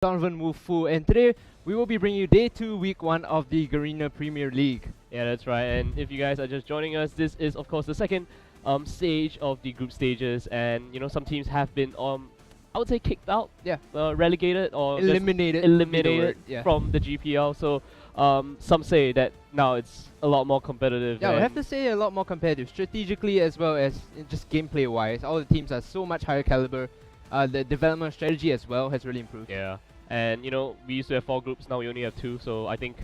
Donovan Wu-Fu, and today we will be bringing you Day 2, Week 1 of the Garena Premier League. Yeah, that's right. And if you guys are just joining us, this is of course the second stage of the group stages, and some teams have been I would say kicked out, relegated or eliminated from the GPL. So some say that now it's a lot more competitive. Yeah, we have to say a lot more competitive, strategically as well as just gameplay-wise. All the teams are so much higher caliber. The development strategy as well has really improved. Yeah, and we used to have 4 groups, now we only have 2. So I think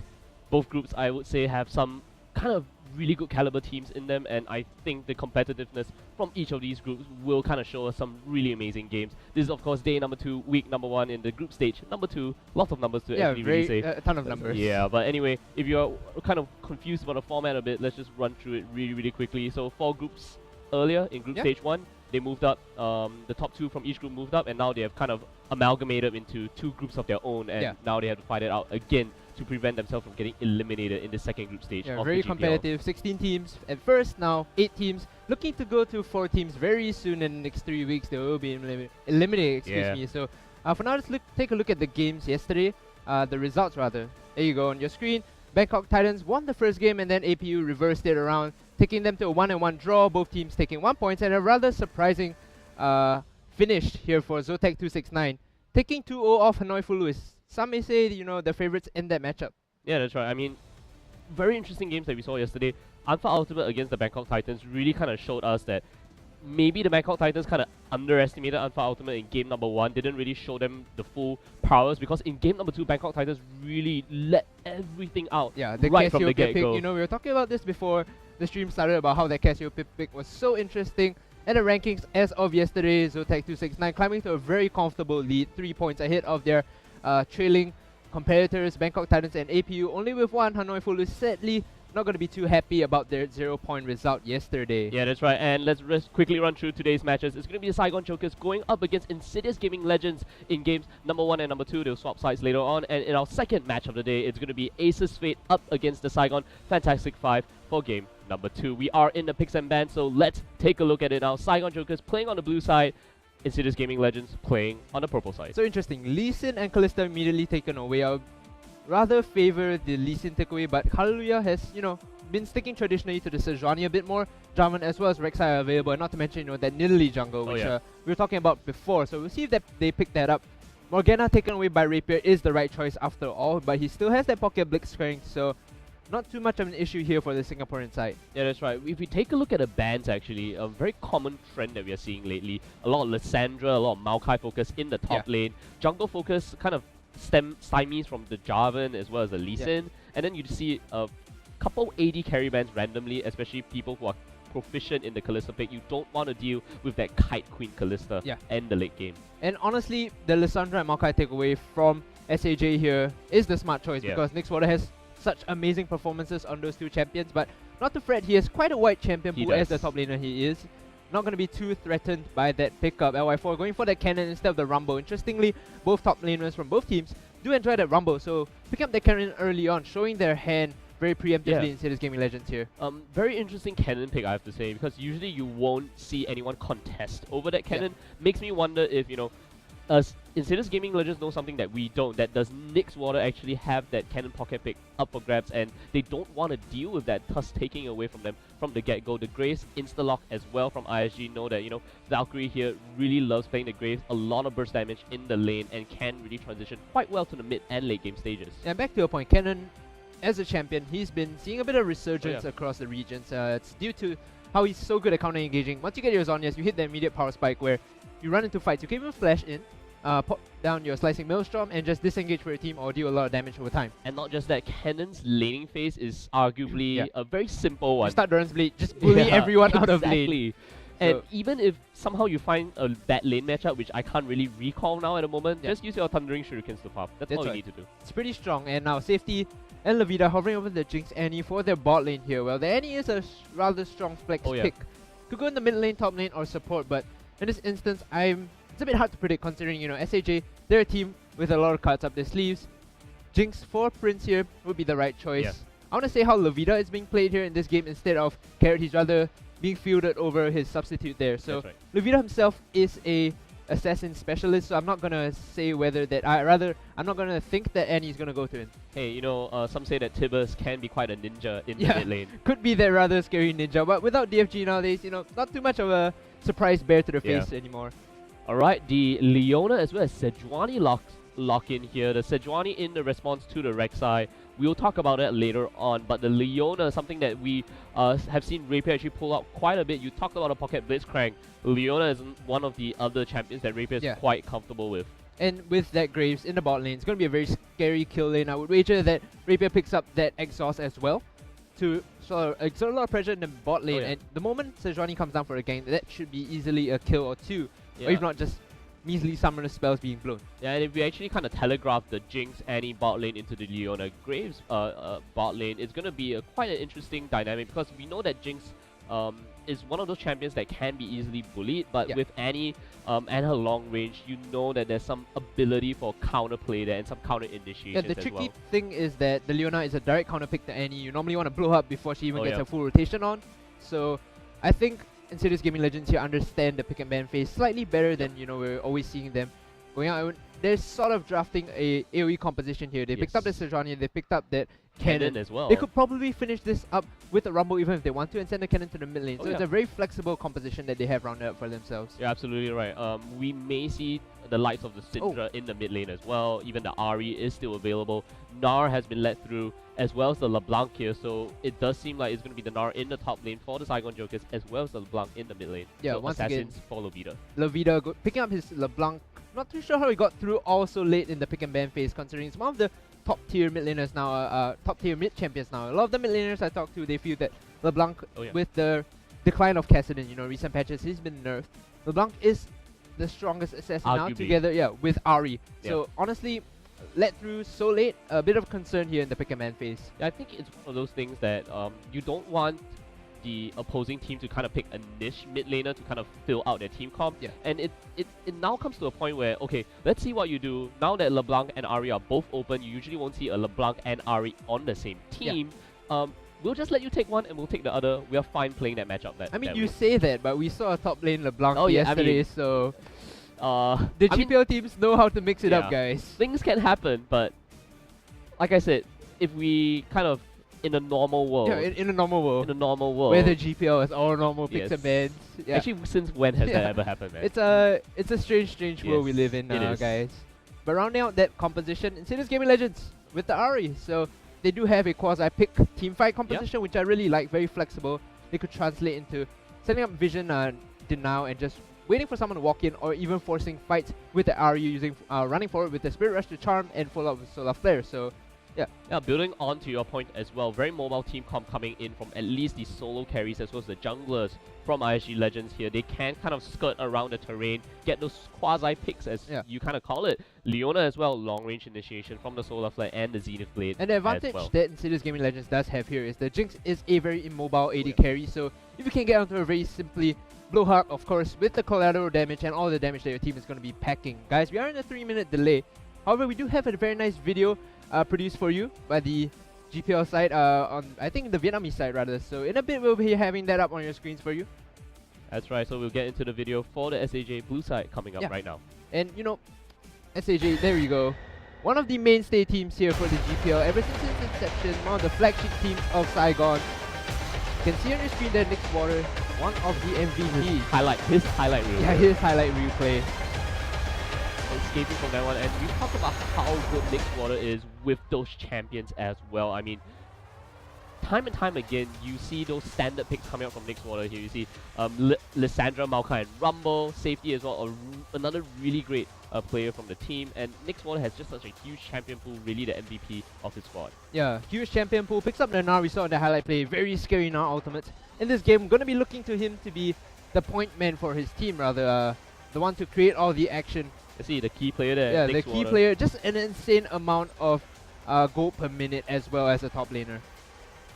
both groups, I would say, have some kind of really good caliber teams in them, and I think the competitiveness from each of these groups will kind of show us some really amazing games. This is of course day number 2, week number 1 in the group stage. Number 2, lots of numbers to actually really say. A ton of numbers. Yeah, but anyway, if you're kind of confused about the format a bit, let's just run through it really quickly. So 4 groups earlier in group stage 1. They moved up, the top 2 from each group moved up, and now they have kind of amalgamated into 2 groups of their own, and now they have to fight it out again to prevent themselves from getting eliminated in the second group stage of very the GPL. competitive, 16 teams at first, now 8 teams, looking to go to 4 teams very soon in the next 3 weeks. They will be eliminated, excuse me. So for now, let's take a look at the games yesterday, the results rather. There you go on your screen. Bangkok Titans won the first game, and then APU reversed it around, taking them to a 1-1 draw, both teams taking 1 point, and a rather surprising finish here for Zotac 269, taking 2-0 off Hanoi Fulu. Some may say, the favorites in that matchup. Yeah, that's right. I mean, very interesting games that we saw yesterday. Alpha Ultimate against the Bangkok Titans really kind of showed us that maybe the Bangkok Titans kind of underestimated Alpha Ultimate in game number 1, didn't really show them the full powers, because in game number 2, Bangkok Titans really let everything out right from the get-go. We were talking about this before the stream started about how that Cassiopeia pick was so interesting. And the rankings as of yesterday, Zotac 269 climbing to a very comfortable lead, 3 points ahead of their trailing competitors, Bangkok Titans and APU, only with 1. Hanoi Fulu sadly not going to be too happy about their 0-point result yesterday. Yeah, that's right. And let's quickly run through today's matches. It's going to be the Saigon Jokers going up against Insidious Gaming Legends in games number 1 and number 2. They'll swap sides later on. And in our second match of the day, it's going to be Aces Fate up against the Saigon Fantastic 5 for game number 2. We are in the picks and bans, so let's take a look at it now. Saigon Jokers playing on the blue side, Insidious Gaming Legends playing on the purple side. So interesting. Lee Sin and Callista immediately taken away. I would rather favor the Lee Sin takeaway, but Hallelujah has, been sticking traditionally to the Sejuani a bit more. Jarvan as well as Rek'Sai are available, and not to mention, that Nidalee jungle, which we were talking about before. So we'll see if they pick that up. Morgana taken away by Rapier is the right choice after all, but he still has that pocket Blitz strength, so not too much of an issue here for the Singaporean side. Yeah, that's right. If we take a look at the bans, actually, a very common trend that we are seeing lately, a lot of Lissandra, a lot of Maokai focus in the top lane, jungle focus kind of stymies from the Jarvan as well as the Lee Sin, and then you see a couple AD carry bans randomly, especially people who are proficient in the Callista pick. You don't want to deal with that Kite Queen Callista and the late game. And honestly, the Lissandra and Maokai takeaway from SAJ here is the smart choice, because Nyx Water has such amazing performances on those 2 champions, but not to fret, he has quite a wide champion pool as the top laner he is. Not going to be too threatened by that pickup. LY4 going for that cannon instead of the Rumble. Interestingly, both top laners from both teams do enjoy that Rumble, so pick up the cannon early on, showing their hand very preemptively in Insidious Gaming Legends here. Very interesting cannon pick, I have to say, because usually you won't see anyone contest over that cannon. Makes me wonder if, Insidious Gaming Legends know something that we don't. That does Nyx Water actually have that cannon pocket pick up for grabs, and they don't want to deal with that, thus taking away from them from the get-go. The Graves insta-lock as well from ISG know that, Valkyrie here really loves playing the Graves, a lot of burst damage in the lane, and can really transition quite well to the mid and late game stages. And back to your point, Cannon, as a champion, he's been seeing a bit of resurgence across the regions. It's due to how he's so good at counter-engaging. Once you get your Zhonya's, you hit the immediate power spike where you run into fights. You can even flash in, pop down your Slicing Maelstrom, and just disengage for your team or deal a lot of damage over time. And not just that, Cannon's laning phase is arguably a very simple one. You start Doran's Blade, just bully everyone out of lane. And even if somehow you find a bad lane matchup, which I can't really recall now at the moment, just use your Thundering Shurikens to farm. That's all you need to do. It's pretty strong. And now Safety and Levita hovering over the Jinx Annie for their bot lane here. Well, the Annie is a rather strong flex pick. Could go in the mid lane, top lane, or support, but in this instance, it's a bit hard to predict considering, SAJ, they're a team with a lot of cards up their sleeves. Jinx for Prince here would be the right choice. I want to say how Levita is being played here in this game instead of Carrot. He's rather being fielded over his substitute there. So Levita himself is a assassin specialist, so I'm not gonna say whether that. I'm not gonna think that Annie's gonna go to him. Hey, you know, some say that Tibbers can be quite a ninja in the Yeah, mid lane. could be that rather scary ninja, but without DFG nowadays, you know, not too much of a surprise bear to the face anymore. Alright, the Leona as well as Sejuani lock in here. The Sejuani in the response to the Rek'Sai. We'll talk about that later on, but the Leona, something that we have seen Rapier actually pull out quite a bit. You talked about a Pocket Blitzcrank. Leona is one of the other champions that Rapier is quite comfortable with. And with that Graves in the bot lane, it's going to be a very scary kill lane. I would wager that Rapier picks up that exhaust as well to sort of exert a lot of pressure in the bot lane. And the moment Sejuani comes down for a gank, that should be easily a kill or two. Or if not, just measly summoner spells being blown. Yeah, and if we actually kind of telegraph the Jinx Annie bot lane into the Leona Graves bot lane, it's going to be quite an interesting dynamic, because we know that Jinx is one of those champions that can be easily bullied, but with Annie and her long range, you know that there's some ability for counterplay there and some counter initiation. Yeah, the tricky thing is that the Leona is a direct counter pick to Annie. You normally want to blow up before she even gets her full rotation on. So I think Insidious Gaming Legends here understand the pick and ban phase slightly better than, you know, we're always seeing them going out. They're sort of drafting a AoE composition here. They picked up the Sejuani and they picked up that cannon as well. They could probably finish this up with a Rumble even if they want to and send the cannon to the mid lane. So it's a very flexible composition that they have rounded up for themselves. You're absolutely right. We may see the likes of the Syndra in the mid lane as well. Even the Ahri is still available. Gnar has been let through, as well as the LeBlanc here. So it does seem like it's going to be the Gnar in the top lane for the Saigon Jokers, as well as the LeBlanc in the mid lane. Yeah, so once Assassins again, for Lovita. Lovita picking up his LeBlanc. Not too sure how he got through also late in the pick and ban phase, considering it's one of the top tier mid laners now, top tier mid champions now. A lot of the mid laners I talked to, they feel that LeBlanc, with the decline of Kassadin, you know, recent patches, he's been nerfed. LeBlanc is the strongest assassin now together, with Ahri. So honestly, let through so late, a bit of concern here in the pick and ban phase. Yeah, I think it's one of those things that you don't want the opposing team to kind of pick a niche mid laner to kind of fill out their team comp. And it now comes to a point where, okay, let's see what you do. Now that LeBlanc and Ahri are both open, you usually won't see a LeBlanc and Ahri on the same team. We'll just let you take one and we'll take the other. We are fine playing that matchup. I mean, you say that, but we saw a top lane LeBlanc yesterday, so the GPL teams know how to mix it up, guys. Things can happen, but like I said, if we kind of in a normal world, in a normal world, where the GPL is all normal picks and bans. Actually, since when has that ever happened, man? It's a strange world we live in now, guys. But rounding out that composition, Insidious Gaming Legends with the Ahri, so they do have a quasi-pick teamfight composition, which I really like, very flexible. They could translate into setting up vision denial and just waiting for someone to walk in, or even forcing fights with the Ahri using running forward with the Spirit Rush to charm and follow up with Solar Flare. So yeah, building on to your point as well, very mobile team comp coming in from at least the solo carries as well as the junglers from ISG Legends here. They can kind of skirt around the terrain, get those quasi-picks as you kind of call it. Leona as well, long-range initiation from the Solar Flare and the Zenith Blade. And the advantage that Insidious Gaming Legends does have here is the Jinx is a very immobile AD carry, so if you can get onto her very simply, blow hard, of course, with the collateral damage and all the damage that your team is going to be packing. Guys, we are in a 3-minute delay. However, we do have a very nice video produced for you by the GPL side, on I think the Vietnamese side rather. So in a bit we'll be having that up on your screens for you. That's right, so we'll get into the video for the SAJ blue side coming up right now. And you know, SAJ, there you go. One of the mainstay teams here for the GPL ever since its inception, one of the flagship teams of Saigon. You can see on your screen there Nick's Water, one of the MVPs. His highlight reel. Yeah, his highlight reel play. Escaping from that one, and we talk about how good Nick's Water is with those champions as well. I mean, time and time again, you see those standard picks coming out from Nick's Water here. You see Lissandra, Maokai, and Rumble, safety as well, another really great player from the team. And Nick's Water has just such a huge champion pool, really the MVP of his squad. Yeah, huge champion pool. Picks up the Gnar we saw in the highlight play. Very scary Gnar ultimate. In this game, going to be looking to him to be the point man for his team, rather. The one to create all the action. You see the key player there. Yeah, the key player. Just an insane amount of gold per minute as well as a top laner.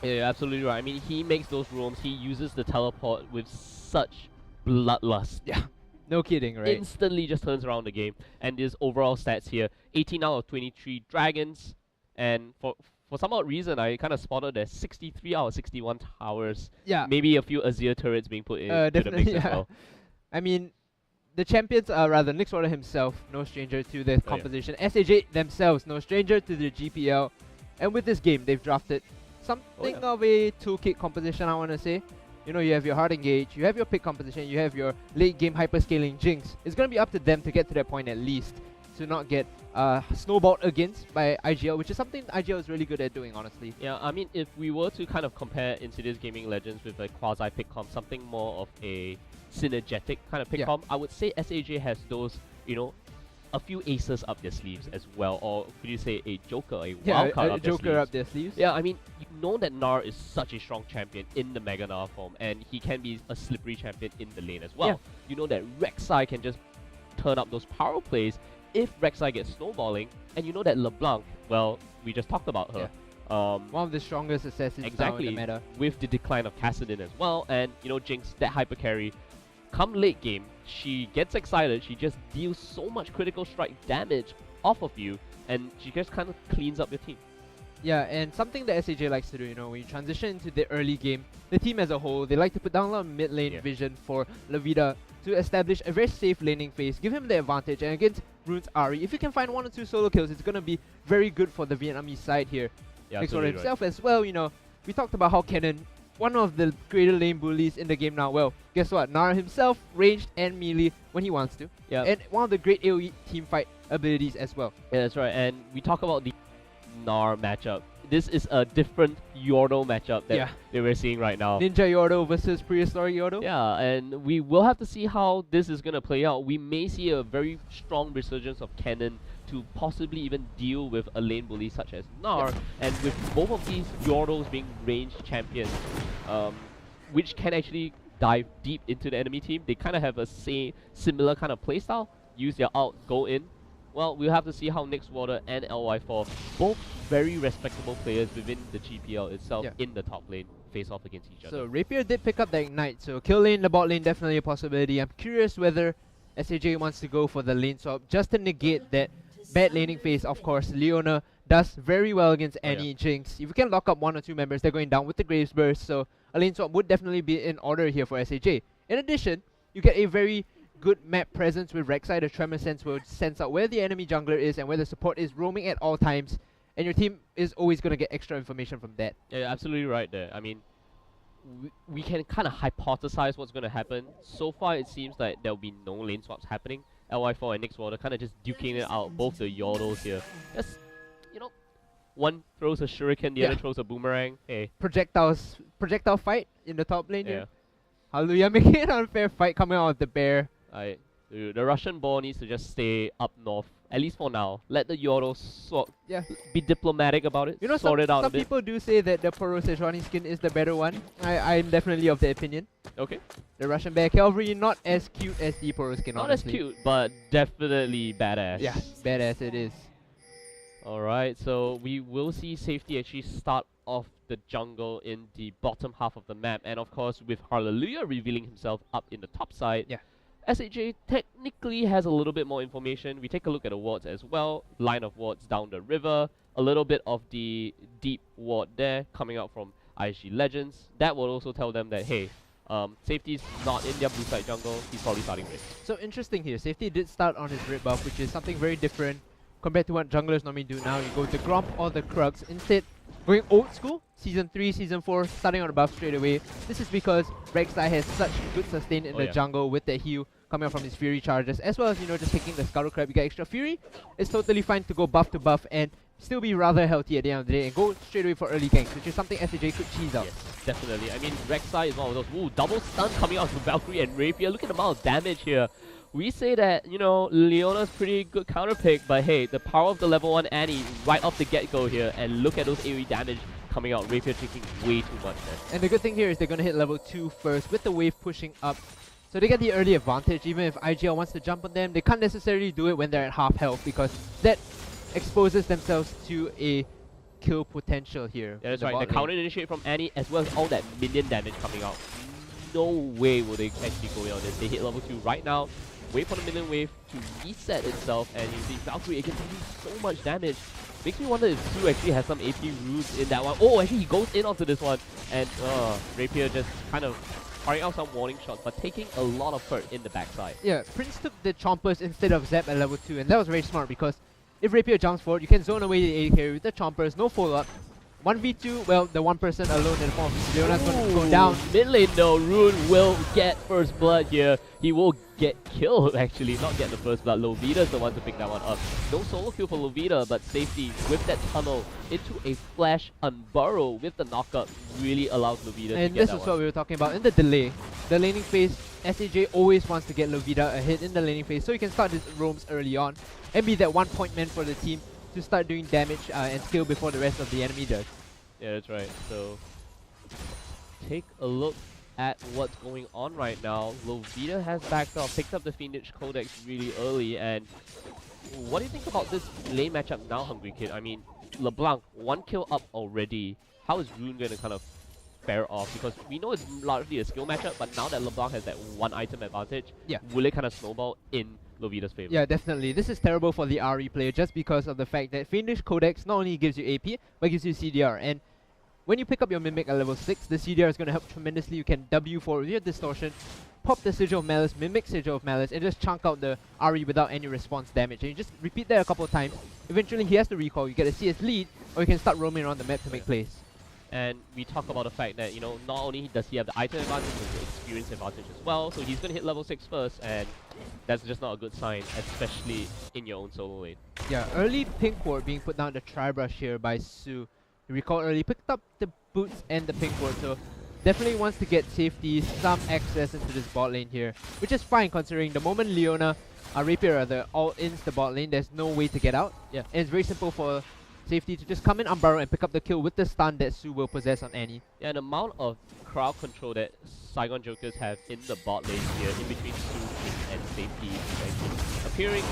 Yeah, you're absolutely right. I mean, he makes those roams. He uses the teleport with such bloodlust. Yeah, no kidding, right? Instantly just turns around the game. And his overall stats here, 18 out of 23 dragons. And for some odd reason, I kind of spotted there's 63 out of 61 towers. Yeah. Maybe a few Azir turrets being put in to the mix as well. I mean, the champions are rather Nixwater himself, no stranger to the composition. SAJ themselves, no stranger to the GPL. And with this game, they've drafted something of a toolkit composition, I want to say. You know, you have your hard engage, you have your pick composition, you have your late game hyperscaling Jinx. It's going to be up to them to get to that point at least, to not get snowballed against by IGL, which is something IGL is really good at doing, honestly. Yeah, I mean, if we were to kind of compare Insidious Gaming Legends with a quasi pick comp, something more of a synergetic kind of pick comp, I would say SAJ has those, you know, a few aces up their sleeves as well, or could you say a joker, a wildcard up their sleeves. Yeah, I mean, you know that Gnar is such a strong champion in the Mega Gnar form, and he can be a slippery champion in the lane as well. Yeah. You know that Rek'Sai can just turn up those power plays if Rek'Sai gets snowballing, and you know that LeBlanc, well, we just talked about her. Yeah. One of the strongest assassins now in the meta. With the decline of Kassadin as well, and you know Jinx, that hyper carry. Come late game, she gets excited, she just deals so much critical strike damage off of you, and she just kind of cleans up your team. Yeah, and something that SAJ likes to do, you know, when you transition into the early game, the team as a whole, they like to put down a lot of mid lane vision for Lavida to establish a very safe laning phase, give him the advantage, and against Rune's Ahri, if you can find 1 or 2 solo kills, it's going to be very good for the Vietnamese side here. Yeah, Nixwater himself as well, you know, we talked about how Kennen, one of the greater lane bullies in the game now. Well, guess what? Gnar himself, ranged and melee when he wants to. Yeah. And one of the great AoE teamfight abilities as well. Yeah, that's right. And we talk about the Gnar matchup. This is a different Yordle matchup that we're seeing right now. Ninja Yordle versus Prehistoric Yordle. Yeah, and we will have to see how this is going to play out. We may see a very strong resurgence of Kennen to possibly even deal with a lane bully such as Gnar, and with both of these Yordles being ranged champions, which can actually dive deep into the enemy team. They kind of have a similar kind of playstyle. Use their ult, go in. Well, we'll have to see how Nixwater and LY4, both very respectable players within the GPL itself, in the top lane, face off against each other. So Rapier did pick up the Ignite, so kill lane, the bot lane, definitely a possibility. I'm curious whether SAJ wants to go for the lane swap just to negate that bad laning phase. Of course, Leona does very well against any Jinx. If you can lock up 1 or 2 members, they're going down with the Graves Burst, so a lane swap would definitely be in order here for SAJ. In addition, you get a very good map presence with Rek'Sai. The Tremor Sense will sense out where the enemy jungler is and where the support is roaming at all times, and your team is always going to get extra information from that. Yeah, absolutely right there. I mean, we can kind of hypothesize what's going to happen. So far, it seems like there'll be no lane swaps happening. LY4 and Nixwater kind of just duking it out, both the Yordles here. Just, you know, one throws a shuriken, the other throws a boomerang. Hey. Projectile fight in the top lane here. Hallelujah, making an unfair fight coming out of the bear. The Russian ball needs to just stay up north, at least for now. Let the Yordles be diplomatic about it, you know, sort it out some people do say that the Poro Sejuani skin is the better one. I'm definitely of the opinion. Okay. The Russian Bear Cavalry, not as cute as the Poro skin, Not as cute, but definitely badass. Yeah, badass it is. Alright, so we will see Safety actually start off the jungle in the bottom half of the map. And of course, with Hallelujah revealing himself up in the top side, SAJ technically has a little bit more information. We take a look at the wards as well. Line of wards down the river. A little bit of the deep ward there coming out from IG Legends. That will also tell them that, hey, Safety's not in their blue side jungle. He's probably starting red. So interesting here. Safety did start on his red buff, which is something very different compared to what junglers normally do now. You go the Gromp or the Krugs. Instead, going old school, Season 3, Season 4, starting on the buff straight away. This is because Rek'Sai has such good sustain in the jungle with the heal coming out from his Fury charges, as well as, you know, just taking the Scuttle Crab. You get extra Fury. It's totally fine to go buff to buff and still be rather healthy at the end of the day and go straight away for early ganks, which is something SAJ could cheese out. Yes, definitely. I mean, Rek'Sai is one of those, ooh, double stun coming out from Valkyrie and Rapier. Look at the amount of damage here. We say that, you know, Leona's pretty good counter pick, but hey, the power of the level 1 Annie right off the get-go here, and look at those AoE damage coming out. Rapier taking way too much there. And the good thing here is they're going to hit level 2 first with the wave pushing up. So they get the early advantage. Even if IGL wants to jump on them, they can't necessarily do it when they're at half health, because that exposes themselves to a kill potential here. Yeah, that's right. The counter initiate from Annie, as well as all that minion damage coming out. No way will they actually go in on this. They hit level 2 right now. Wait for the minion wave to reset itself, and you see Valkyrie again taking so much damage. Makes me wonder if Sue actually has some AP roots in that one. Oh, actually he goes in onto this one, and Rapier just kind of firing out some warning shots, but taking a lot of hurt in the backside. Yeah, Prince took the Chompers instead of Zap at level 2, and that was very smart because if Rapier jumps forward, you can zone away the AD carry with the Chompers, no follow-up. 1v2, well, the one person alone in the form of Leona's going to go down. Mid lane though, Rune will get first blood here. He will get killed actually, not get the first blood. Lovita's the one to pick that one up. No solo kill for Lovita, but safety with that tunnel into a flash unburrow with the knockup really allows Lovita to get that one. And this is what we were talking about in the delay. The laning phase, SAJ always wants to get Lovita ahead in the laning phase so he can start his roams early on and be that one-point man for the team to start doing damage and skill before the rest of the enemy does. Yeah, that's right. So, take a look at what's going on right now. Lovita has backed off, picked up the Fiendish Codex really early, and what do you think about this lane matchup now, Hungry Kid? I mean, LeBlanc, 1 kill up already. How is Rune going to kind of fare off? Because we know it's largely a skill matchup, but now that LeBlanc has that 1 item advantage, will it kind of snowball in Lovita's favor? Yeah, definitely. This is terrible for the RE player just because of the fact that Fiendish Codex not only gives you AP, but gives you CDR. And when you pick up your Mimic at level 6, the CDR is going to help tremendously. You can W forward with your Distortion, pop the Sigil of Malice, Mimic Sigil of Malice, and just chunk out the RE without any response damage. And you just repeat that a couple of times. Eventually he has to recall, you get a CS lead, or you can start roaming around the map to make plays. And we talk about the fact that, you know, not only does he have the item advantage, but the experience advantage as well. So he's going to hit level 6 first, and that's just not a good sign, especially in your own solo lane. Yeah, early pink ward being put down the Tri-Brush here by Su. You recall early, picked up the boots and the pink ward, so definitely wants to get safety, some access into this bot lane here, which is fine considering the moment Leona, Rapier rather, all-ins the bot lane, there's no way to get out. Yeah. And it's very simple for safety to just come in Unburrow and pick up the kill with the stun that Su will possess on Annie. Yeah, the amount of crowd control that Saigon Jokers have in the bot lane here, in between Su, Pink, and safety, appearing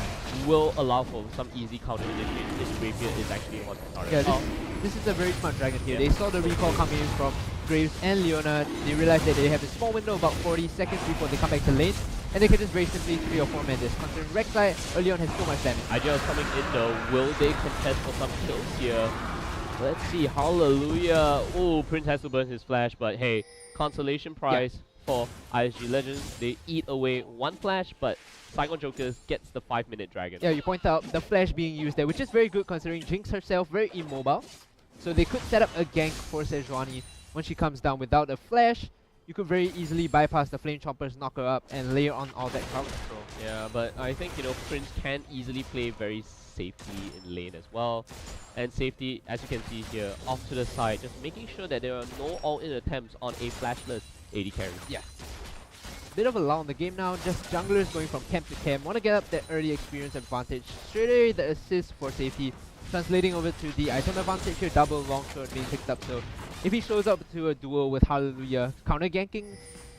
will allow for some easy counter initiation if Rapier is actually on the target. Yeah, this is a very smart dragon here. They saw the recall coming in from Graves and Leona. They realized that they have a small window, about 40 seconds before they come back to lane. And they can just very simply 3 or 4 man this. Considering Rek'Sai early on has so much damage. IGL is coming in though. Will they contest for some kills here? Let's see. Hallelujah. Oh, Prince has to burn his flash, but hey, consolation prize for ISG Legends. They eat away 1 flash, but Saigon Jokers gets the 5-minute dragon. Yeah, you point out the flash being used there, which is very good considering Jinx herself very immobile. So they could set up a gank for Sejuani when she comes down without a flash. You could very easily bypass the Flame Chompers, knock her up, and layer on all that crowd control. Yeah, but I think, you know, Prince can easily play very safely in lane as well. And safety, as you can see here, off to the side, just making sure that there are no all-in attempts on a flashless AD carry. Yeah. Bit of a lull in the game now, just junglers going from camp to camp. Want to get up that early experience advantage. Straight away the assist for safety, translating over to the item advantage here, double long sword being picked up. So if he shows up to a duel with Hallelujah counter ganking,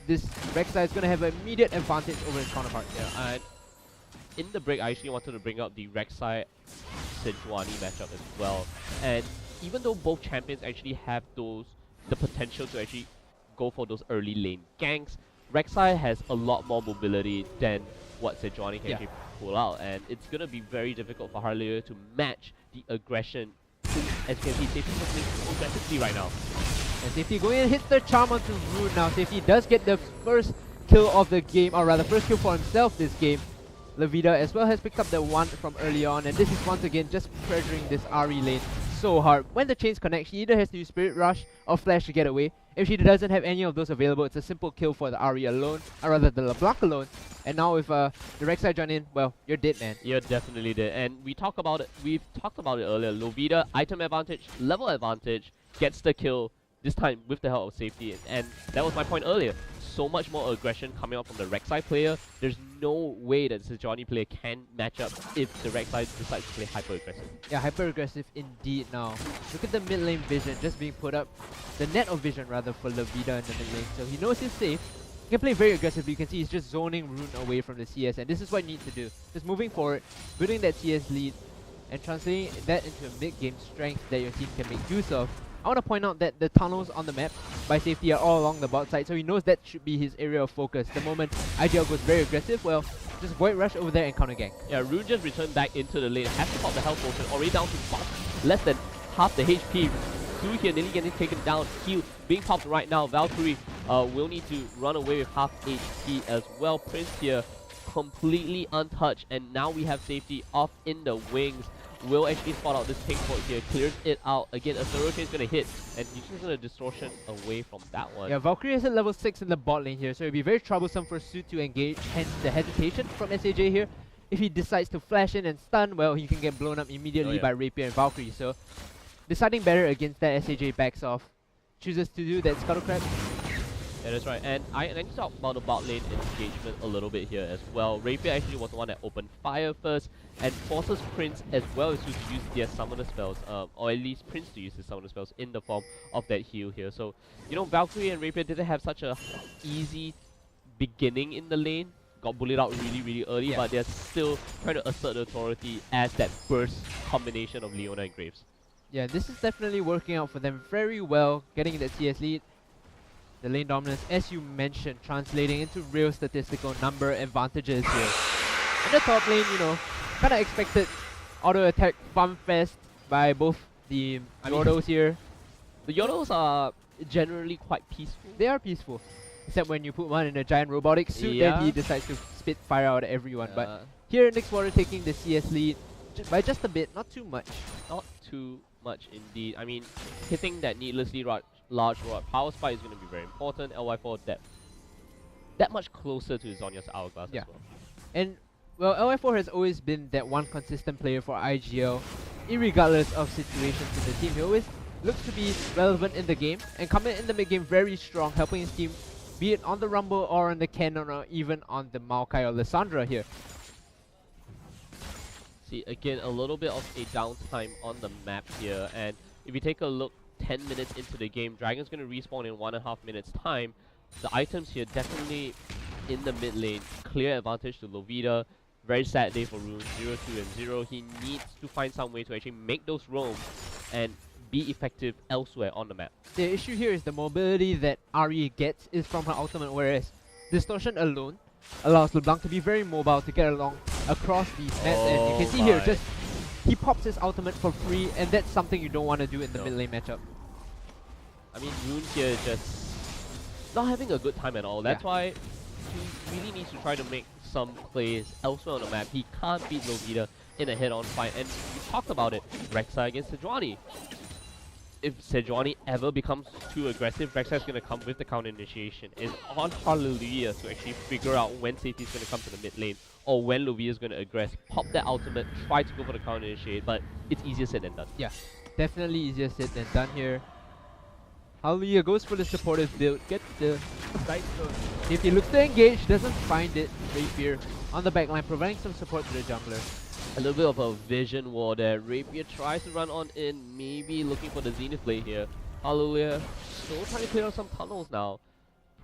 this Rek'Sai is going to have an immediate advantage over his counterpart. Yeah, and in the break, I actually wanted to bring up the Rek'Sai Sejuani matchup as well. And even though both champions actually have the potential to actually go for those early lane ganks, Rek'Sai has a lot more mobility than what Sejuani can actually pull out, and it's going to be very difficult for Hallelujah to match the aggression. As you can see, Safety is playing so aggressively right now. And Safety going and hits the charm onto Rune now. Safety does get the first kill of the game, or rather first kill for himself this game. Levita as well has picked up the 1 from early on, and this is once again just pressuring this RE lane so hard. When the chains connect, she either has to use Spirit Rush or Flash to get away. If she doesn't have any of those available, it's a simple kill for the RE alone, or rather the LeBlanc alone. And now if the Rek'Sai join in, well, you're dead, man. You're definitely dead. And we've talked about it earlier. Lovita, item advantage, level advantage, gets the kill, this time with the help of safety. And that was my point earlier. So much more aggression coming out from the Rek'Sai player. There's no way that the Sejuani player can match up if the Rek'Sai decides to play hyper-aggressive. Yeah, hyper-aggressive indeed now. Look at the mid lane vision just being put up. The net of vision rather for Levita in the mid lane. So he knows he's safe. He can play very aggressively. You can see he's just zoning Rune away from the CS, and this is what you need to do. Just moving forward, building that CS lead, and translating that into a mid-game strength that your team can make use of. I want to point out that the tunnels on the map by safety are all along the bot side, so he knows that should be his area of focus. The moment IGL goes very aggressive, well, just Void Rush over there and counter gank. Yeah, Rune just returned back into the lane, has to pop the health potion, already down to less than half the HP. Su here nearly getting taken down, heal being popped right now. Valkyrie will need to run away with half HP as well. Prince here completely untouched, and now we have safety off in the wings. Will actually spot out this pink port here, clears it out. Again, a thorough chain is going to hit, and he's just going to distortion away from that one. Yeah, Valkyrie is at level 6 in the bot lane here, so it'll be very troublesome for Su to engage, hence the hesitation from SAJ here. If he decides to flash in and stun, well, he can get blown up immediately by Rapier and Valkyrie, so deciding better against that, SAJ backs off. Chooses to do that Scuttle Crab. Yeah, that's right. And I need to talk about the bot lane engagement a little bit here as well. Rapier actually was the one that opened fire first and forces Prince as well as to use their summoner spells, or at least Prince to use his summoner spells in the form of that heal here. So, you know, Valkyrie and Rapier didn't have such a easy beginning in the lane. Got bullied out really early, but they're still trying to assert authority as that burst combination of Leona and Graves. Yeah, this is definitely working out for them very well, getting that CS lead. The lane dominance, as you mentioned, translating into real statistical number advantages here. In the top lane, you know, kind of expected auto attack farm fest by both the Yordos here. The Yordos are generally quite peaceful. They are peaceful, except when you put one in a giant robotic suit, then he decides to spit fire out at everyone. But here, Nixwater taking the CS lead by just a bit, not too much. Not too much indeed. I mean, hitting that needlessly large power spike is going to be very important. LY4 that much closer to Zhonya's hourglass as well. And well, LY4 has always been that one consistent player for IGL, irregardless of situations in the team. He always looks to be relevant in the game and coming in the mid game very strong, helping his team, be it on the Rumble or on the Cannon or even on the Maokai or Lissandra here. See, again, a little bit of a downtime on the map here, and if you take a look 10 minutes into the game, Dragon's going to respawn in 1.5 minutes time. The items here definitely in the mid lane, clear advantage to Lovita. Very sad day for Rune, 0, 2, and 0. He needs to find some way to actually make those roams and be effective elsewhere on the map. The issue here is the mobility that Ari gets is from her ultimate, whereas Distortion alone allows LeBlanc to be very mobile to get along across these maps, and you can see here, just he pops his ultimate for free, and that's something you don't want to do in the mid lane matchup. I mean, Rune here just not having a good time at all. That's why he really needs to try to make some plays elsewhere on the map. He can't beat Lovita in a head-on fight, and we talked about it, Rek'Sai against Sejuani. If Sejuani ever becomes too aggressive, Rek'Sai is going to come with the counter initiation. It's on Hallelujah to actually figure out when safety is going to come to the mid lane, or when Lovita is going to aggress, pop that ultimate, try to go for the counter initiate, but it's easier said than done. Yeah, definitely easier said than done here. Hallelujah goes for the supportive build, gets the side stone. If he looks to engage, doesn't find it. Rapier on the backline, providing some support to the jungler. A little bit of a vision war there. Rapier tries to run on in, maybe looking for the Zenith play here. Hallelujah still trying to clear out some tunnels now.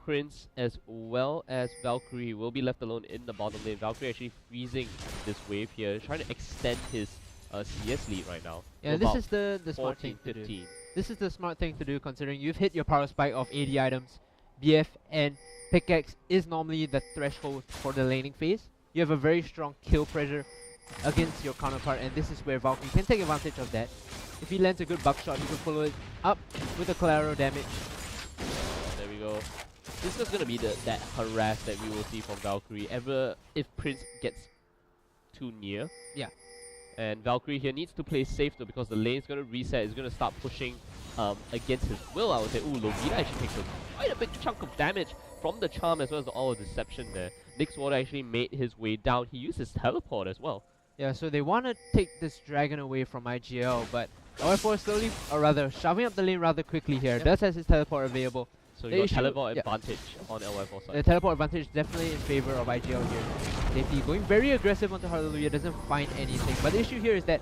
Prince as well as Valkyrie will be left alone in the bottom lane. Valkyrie actually freezing this wave here, trying to extend his CS lead right now. Yeah, this is the smart thing to do. This is the smart thing to do, considering you've hit your power spike of 80 items. BF and pickaxe is normally the threshold for the laning phase. You have a very strong kill pressure against your counterpart, and this is where Valkyrie can take advantage of that. If he lands a good buckshot, he can follow it up with the collateral damage. There we go. This is going to be that harass that we will see from Valkyrie if Prince gets too near. Yeah. And Valkyrie here needs to play safe though, because the lane is going to reset. It's going to start pushing against his will, I would say. Ooh, Lovita actually takes quite a big chunk of damage from the charm as well as the all of deception there. Nixwater actually made his way down. He used his teleport as well. Yeah, so they want to take this dragon away from IGL, but LY4 slowly, or rather, shoving up the lane rather quickly here. Does has his teleport available. So you got teleport advantage on LY4 side. The teleport advantage definitely in favor of IGL here. Safety going very aggressive onto Hallelujah, doesn't find anything. But the issue here is that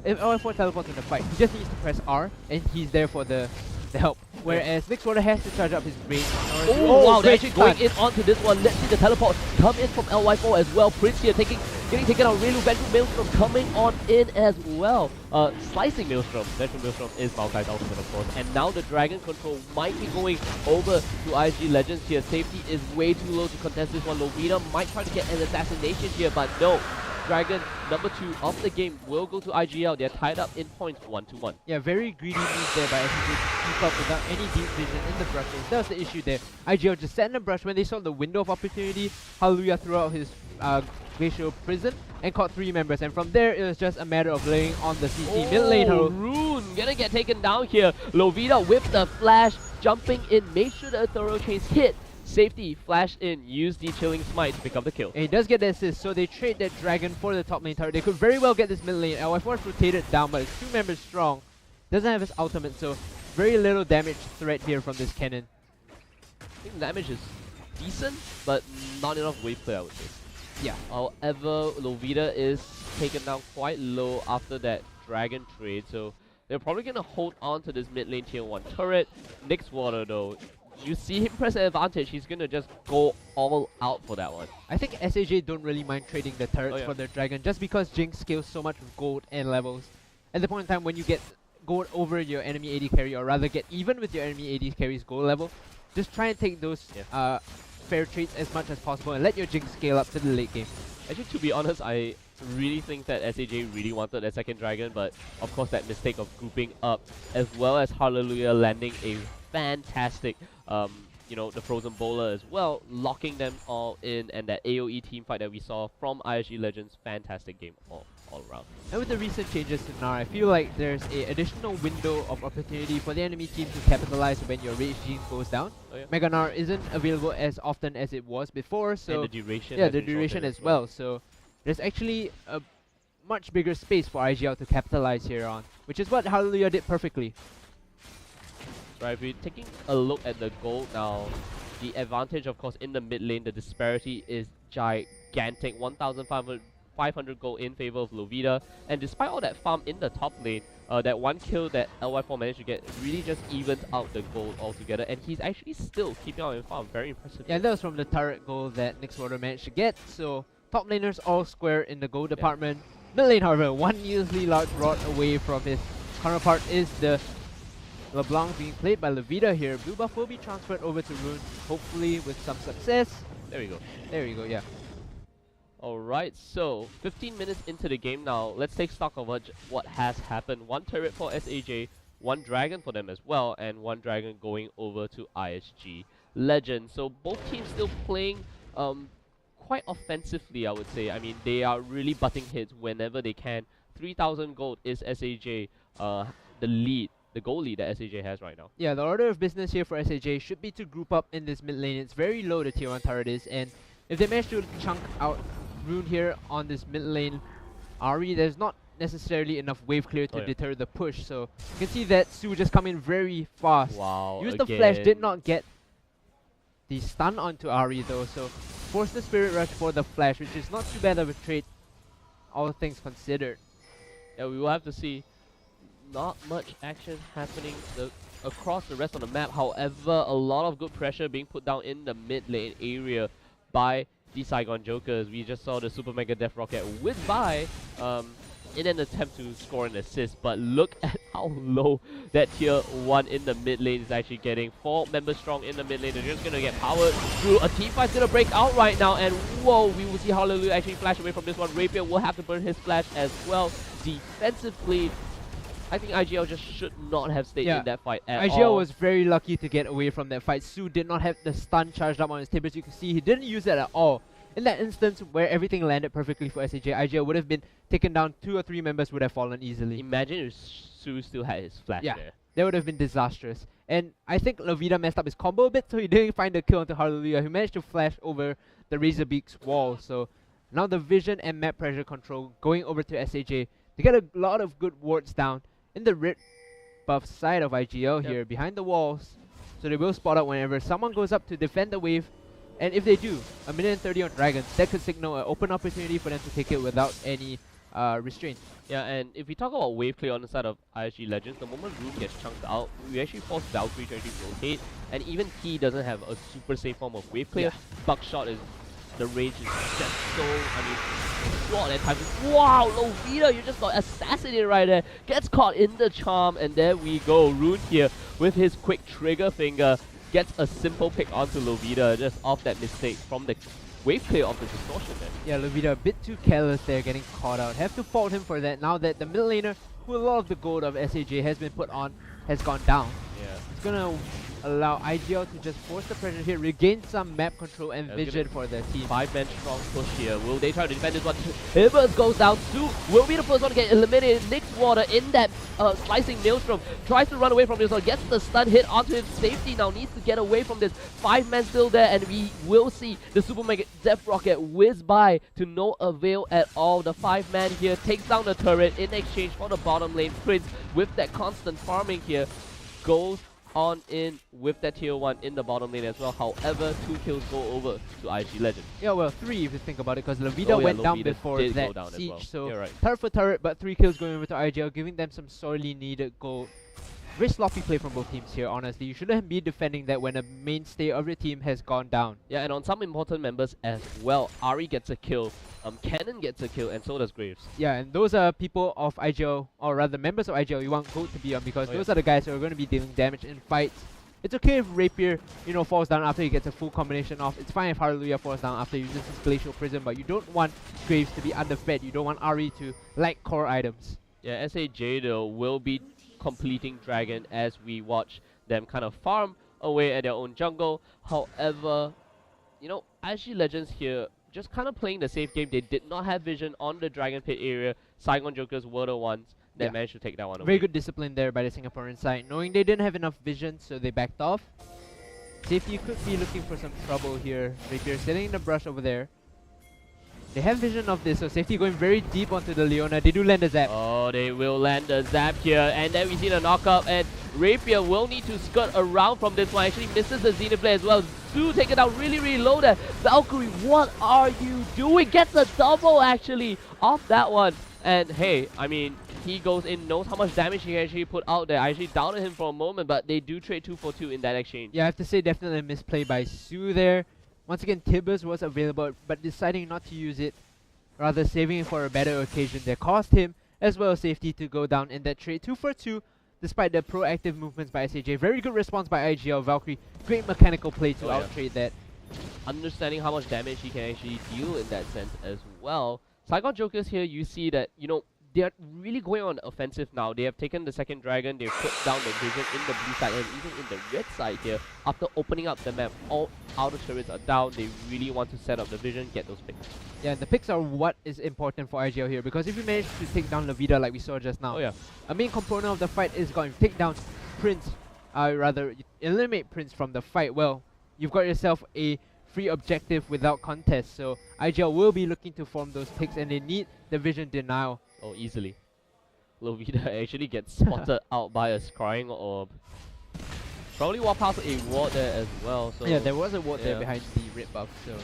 if LY4 teleports in the fight, he just needs to press R, and he's there for the help. Whereas Nixwater has to charge up his range. Oh wow, they're actually going in onto this one. Let's see the teleport come in from LY4 as well. Prince here getting taken out. Relu Vengeful Maelstrom coming on in as well. Slicing Maelstrom. Vengeful Maelstrom is Maokai's ultimate, of course. And now the Dragon control might be going over to IG Legends here. Safety is way too low to contest this one. Lovita might try to get an assassination here, but no. Dragon number 2 of the game will go to IGL. They're tied up in points 1-1. Yeah, very greedy move there by SAJ to keep up without any deep vision in the brushes. That was the issue there. IGL just sat in the brush when they saw the window of opportunity. Hallelujah threw out his Glacial Prison and caught 3 members. And from there, it was just a matter of laying on the CT mid lane. Rune gonna get taken down here. Lovita with the flash, jumping in, make sure the thorough chase hit. Safety, flash in, use the Chilling Smite to pick up the kill. And he does get the assist, so they trade that Dragon for the top lane turret. They could very well get this mid lane. LF1 rotated down, but it's 2 members strong. Doesn't have his ultimate, so very little damage threat here from this cannon. I think damage is decent, but not enough wave clear, I would say. Yeah. However, Lovita is taken down quite low after that Dragon trade, so they're probably gonna hold on to this mid lane tier 1 turret. Nixwater though, you see him press an advantage, he's gonna just go all out for that one. I think SAJ don't really mind trading the turrets for their Dragon just because Jinx scales so much with gold and levels. At the point in time when you get gold over your enemy AD carry, or rather get even with your enemy AD carry's gold level, just try and take those fair trades as much as possible and let your Jinx scale up to the late game. Actually, to be honest, I really think that SAJ really wanted that second Dragon, but of course that mistake of grouping up, as well as Hallelujah landing a fantastic, you know, the Frozen Bowler as well, locking them all in, and that AoE team fight that we saw from ISG Legends, fantastic game all around. And with the recent changes to Gnar, I feel like there's an additional window of opportunity for the enemy team to capitalize when your Rage Gene goes down. Mega Gnar isn't available as often as it was before, so and the duration the duration as well. So there's actually a much bigger space for IGL to capitalize here on, which is what Hallelujah did perfectly. Right, if we're taking a look at the gold now, the advantage, of course, in the mid lane, the disparity is gigantic. 1,500 gold in favor of Lovita, and despite all that farm in the top lane, that one kill that LY4 managed to get really just evens out the gold altogether, and he's actually still keeping out in farm. Very impressive. Yeah, that was from the turret gold that Nixwater managed to get, so top laners all square in the gold department. Mid lane, however, one usually large rod away from his counterpart is the LeBlanc being played by Lovita here. Blue buff will be transferred over to Rune, hopefully with some success. There we go. There we go, yeah. Alright, so 15 minutes into the game now, let's take stock of what has happened. 1 turret for SAJ, 1 dragon for them as well, and 1 dragon going over to ISG Legends. So both teams still playing quite offensively, I would say. I mean, they are really butting heads whenever they can. 3,000 gold is SAJ, the goal lead that SAJ has right now. Yeah, the order of business here for SAJ should be to group up in this mid lane. It's very low, the tier 1 turret is, and if they manage to chunk out Rune here on this mid lane Ahri, there's not necessarily enough wave clear to deter the push, so you can see that Su just come in very fast. Wow, Used the flash, did not get the stun onto Ahri though, so forced the Spirit Rush for the flash, which is not too bad of a trade, all things considered. Yeah, we will have to see. Not much action happening across the rest of the map. However, a lot of good pressure being put down in the mid lane area by the Saigon Jokers. We just saw the Super Mega Death Rocket whiz by in an attempt to score an assist, but look at how low that tier 1 in the mid lane is actually getting. 4 members strong in the mid lane. They're just gonna get powered through. A team fight's gonna break out right now, and whoa, we will see Hallelujah actually flash away from this one. Rapier will have to burn his flash as well. Defensively, I think IGL just should not have stayed in that fight at all. IGL was very lucky to get away from that fight. Su did not have the stun charged up on his tables. You can see he didn't use that at all. In that instance where everything landed perfectly for SAJ, IGL would have been taken down. 2 or 3 members would have fallen easily. Imagine if Su still had his flash there. That would have been disastrous. And I think Lovita messed up his combo a bit, so he didn't find the kill onto Hallelujah. He managed to flash over the Razorbeak's wall. So now the vision and map pressure control going over to SAJ to get a lot of good wards down in the red buff side of IGL here, behind the walls. So they will spot out whenever someone goes up to defend the wave. And if they do, 1,030,000 on Dragons, that could signal an open opportunity for them to take it without any restraint. Yeah, and if we talk about wave clear on the side of ISG Legends, the moment Rune gets chunked out, we actually force Valkyrie to actually rotate, and even he doesn't have a super safe form of wave clear. Buckshot is, the range is just so, I mean, short at times. Wow, Lovita, you just got assassinated right there. Gets caught in the charm, and there we go. Rune here with his quick trigger finger gets a simple pick onto Lovita just off that mistake from the wave clear of the distortion there. Yeah, Levita a bit too careless there, getting caught out. Have to fault him for that now that the mid laner, who a lot of the gold of SAJ has been put on, has gone down. Yeah. It's gonna allow IGL to just force the pressure here, regain some map control and vision for their team. 5-man strong push here. Will they try to defend this one? Hibbers goes down. Su will be the first one to get eliminated. Nick's Water in that slicing maelstrom. Tries to run away from this one. Gets the stun hit onto his safety. Now needs to get away from this. 5-man still there, and we will see the Super Mega Death Rocket whiz by to no avail at all. The 5-man here takes down the turret in exchange for the bottom lane. Prince with that constant farming here goes on in with that tier 1 in the bottom lane as well. However, 2 kills go over to IG Legend. Yeah, well, 3 if you think about it, because Levita went down before that down siege. well. So right. turret for turret, but 3 kills going over to IGL, giving them some sorely needed gold. Very sloppy play from both teams here, honestly. You shouldn't be defending that when a mainstay of your team has gone down. Yeah, and on some important members as well. Ari gets a kill, Cannon gets a kill, and so does Graves. Yeah, and those are people of IGL, or rather members of IGL you want gold to be on, because those are the guys who are going to be dealing damage in fights. It's okay if Rapier, you know, falls down after he gets a full combination off. It's fine if Hallelujah falls down after he uses his Glacial Prism, but you don't want Graves to be underfed. You don't want Ari to lack core items. Yeah, SAJ though will be completing Dragon as we watch them kind of farm away at their own jungle. However, you know, IG Legends here just kind of playing the safe game. They did not have vision on the Dragon Pit area. Saigon Jokers were the ones that managed to take that one away. Very good discipline there by the Singaporean side, knowing they didn't have enough vision, so they backed off. Safety could be looking for some trouble here. Rapier sitting in the brush over there. They have vision of this, so Safety going very deep onto the Leona. They do land a zap. Oh, they will land the zap here, and then we see the knockup, and Rapier will need to skirt around from this one. Actually misses the Xenoblade as well. Zu take it down really low there. Valkyrie, what are you doing? Gets a double actually off that one. And hey, I mean, he goes in, knows how much damage he can actually put out there. I actually doubted him for a moment, but they do trade 2 for 2 in that exchange. Yeah, I have to say definitely a misplay by Su there. Once again, Tibbers was available, but deciding not to use it, rather saving it for a better occasion that cost him as well as Safety to go down in that trade. 2 for 2, despite the proactive movements by SAJ. Very good response by IGL. Valkyrie, great mechanical play to out-trade that. Understanding how much damage he can actually deal in that sense as well. Saigon Jokers here, you see that, you know, they are really going on the offensive now. They have taken the second dragon, they've put down the vision in the blue side and even in the red side here. After opening up the map, all outer turrets are down. They really want to set up the vision, get those picks. Yeah, and the picks are what is important for IGL here, because if you manage to take down Levita like we saw just now, a main component of the fight is going to take down Prince, rather eliminate Prince from the fight. Well, you've got yourself a free objective without contest, so IGL will be looking to form those picks, and they need the vision denial. Oh, easily. Levita actually gets spotted out by a scrying orb. Probably walk past a ward there as well. So yeah, there was a ward there behind the red buff. So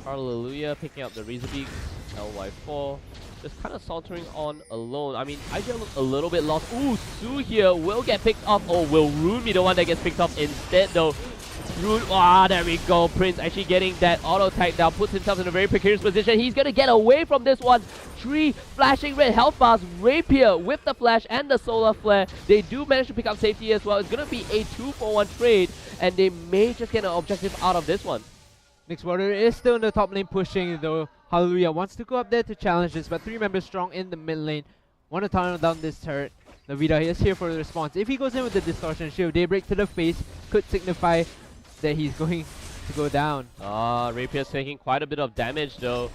Hallelujah picking up the Razor Beaks, LY4, just kind of sauntering on alone. I mean, IGL look a little bit lost. Ooh, Su here will get picked off. Oh, will Rune be the one that gets picked off instead though? Rune, there we go. Prince actually getting that auto tag down, puts himself in a very precarious position. He's gonna get away from this one. 3 flashing red health bars. Rapier with the flash and the solar flare. They do manage to pick up Safety as well. It's gonna be a 2-for-1 trade, and they may just get an objective out of this one. Nick's Water is still in the top lane pushing though. Hallelujah wants to go up there to challenge this, but 3 members strong in the mid lane. Want to tunnel down this turret. Levita is here for the response. If he goes in with the distortion shield, Daybreak to the face could signify that he's going to go down. Rapier's taking quite a bit of damage though.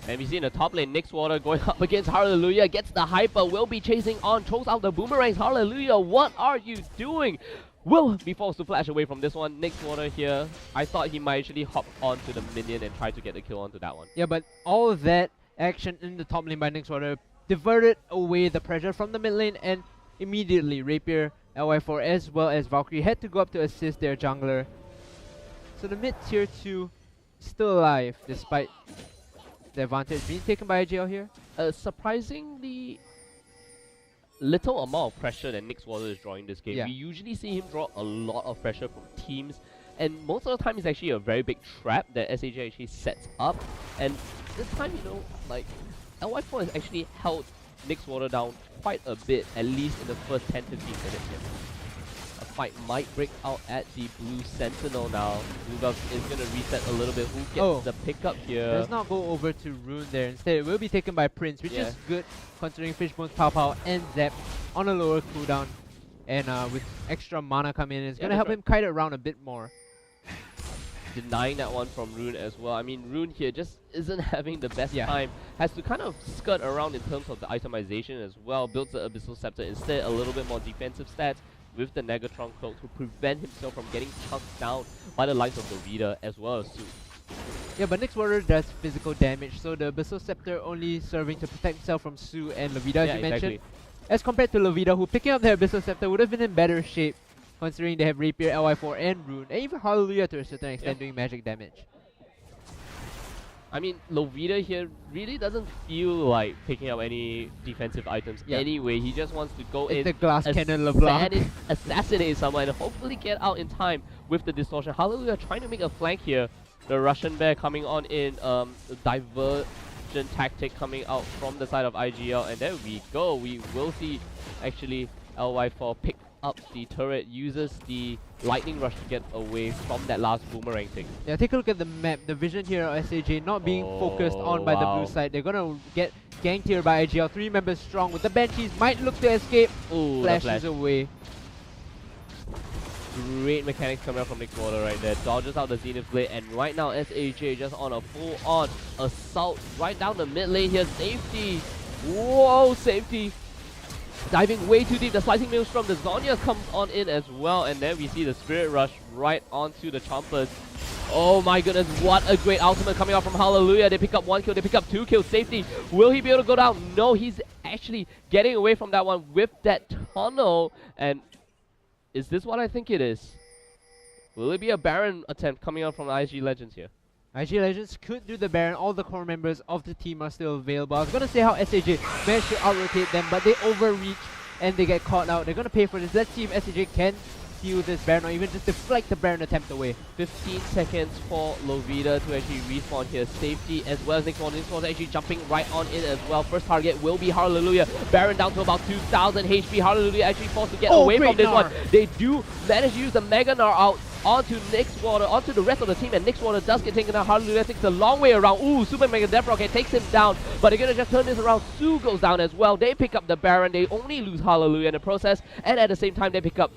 And we see in the top lane, Nick's Water going up against Hallelujah, gets the hyper, will be chasing on, throws out the boomerangs. Hallelujah, what are you doing? Will be forced to flash away from this one. Nick's Water here, I thought he might actually hop onto the minion and try to get the kill onto that one. Yeah, but all of that action in the top lane by Nick's Water diverted away the pressure from the mid lane, and immediately Rapier, LY4 as well as Valkyrie had to go up to assist their jungler. So the mid tier 2 still alive despite the advantage being taken by IGL here. Surprisingly little amount of pressure that Nick's Water is drawing this game. We usually see him draw a lot of pressure from teams, and most of the time it's actually a very big trap that SAJ actually sets up. And this time, you know, like LY4 has actually held Nick's Water down quite a bit, at least in the first 10-15 minutes here. A fight might break out at the blue Sentinel now. Blue Buff is going to reset a little bit. Who gets the pickup here? Does not go over to Rune there. Instead, it will be taken by Prince, which is good considering Fishbone's Pow Pow and Zap on a lower cooldown. And with extra mana coming in, it's going to help him kite it around a bit more. Denying that one from Rune as well. I mean, Rune here just isn't having the best time. Has to kind of skirt around in terms of the itemization as well. Builds the Abyssal Scepter instead, a little bit more defensive stats with the Negatron Cloak to prevent himself from getting chunked down by the likes of Lovita as well as Su. Yeah, but Nyx Warrior does physical damage, so the Abyssal Scepter only serving to protect himself from Su and Lovita, as you mentioned. As compared to Lovita, who picking up their Abyssal Scepter would have been in better shape, considering they have Rapier, LY4, and Rune, and even Hallelujah to a certain extent doing magic damage. I mean, Lovita here really doesn't feel like picking up any defensive items anyway. He just wants to go in, the glass cannon LeBlanc, assassinate someone, and hopefully get out in time with the distortion. Hallelujah trying to make a flank here. The Russian Bear coming on in, divergent tactic coming out from the side of IGL, and there we go. We will see actually LY4 pick up the turret, uses the lightning rush to get away from that last boomerang thing. Yeah, take a look at the map. The vision here of SAJ not being focused on by the blue side. They're gonna get ganked here by IGL. 3 members strong with the Banshees, might look to escape. Ooh, flashes away. Great mechanics coming out from Nyx Warrior right there. Dodges out the Zenith Blade, and right now SAJ just on a full-on assault right down the mid lane here. Safety. Whoa, safety. Diving way too deep. The Slicing Maelstrom, the Zhonya comes on in as well, and then we see the Spirit Rush right onto the Chompers. Oh my goodness, what a great ultimate coming out from Hallelujah. They pick up 1 kill, they pick up 2 kills. Safety, will he be able to go down? No, he's actually getting away from that one with that tunnel. And is this what I think it is? Will it be a Baron attempt coming out from IG Legends here? IG Legends could do the Baron. All the core members of the team are still available. I was going to say how SAJ managed to out-rotate them, but they overreach and they get caught out. They're going to pay for this. Let's see if SAJ can steal this Baron or even just deflect the Baron attempt away. 15 seconds for Lovita to actually respawn here. Safety as well as Nyx Warrior. Nyx Warrior actually jumping right on in as well. First target will be Hallelujah. Baron down to about 2,000 HP. Hallelujah actually forced to get away from this one. They do manage to use the Mega Gnar out onto Nyx Warrior, onto the rest of the team, and Nyx Warrior does get taken out. Hallelujah takes a long way around. Ooh, Super Mega Death Rocket takes him down, but they're gonna just turn this around. Su goes down as well. They pick up the Baron. They only lose Hallelujah in the process, and at the same time they pick up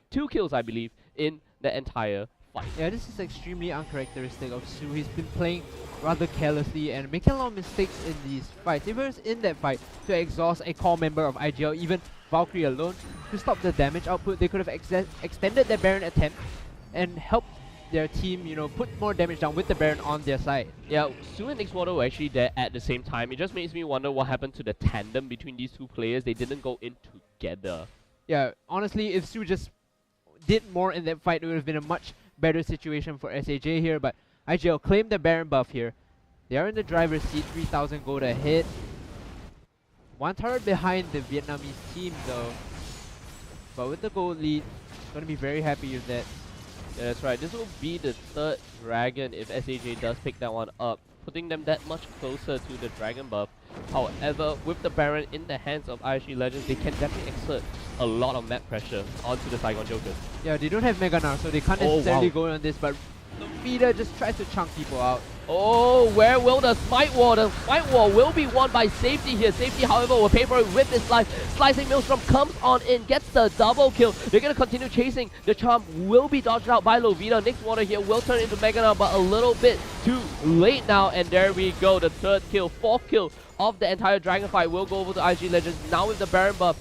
2 kills, I believe, in the entire fight. Yeah, this is extremely uncharacteristic of Su. He's been playing rather carelessly and making a lot of mistakes in these fights. If he was in that fight to exhaust a core member of IGL, even Valkyrie alone, to stop the damage output, they could have extended their Baron attempt and helped their team, you know, put more damage down with the Baron on their side. Yeah, Su and Nyx Warrior were actually there at the same time. It just makes me wonder what happened to the tandem between these two players. They didn't go in together. Yeah, honestly, if Su just did more in that fight, it would have been a much better situation for SAJ here, but IGL claimed the Baron buff here. They are in the driver's seat, 3,000 gold ahead. 1 turret behind the Vietnamese team though. But with the gold lead, gonna be very happy with that. Yeah, that's right. This will be the 3rd dragon if SAJ does pick that one up, putting them that much closer to the dragon buff. However, with the Baron in the hands of IG Legends, they can definitely exert a lot of map pressure onto the Saigon Jokers. Yeah, they don't have Mega Gnar, so they can't necessarily go on this, but Lovita just tries to chunk people out. Oh, where will the Smite Wall? The Smite Wall will be won by Safety here. Safety, however, will pay for it with his life. Slicing Maelstrom comes on in, gets the double kill. They're going to continue chasing. The charm will be dodged out by Lovita. Nyx Warrior here will turn into Mega Gnar, but a little bit too late now. And there we go. The 3rd kill, 4th kill of the entire dragon fight will go over to IG Legends. Now with the Baron buff,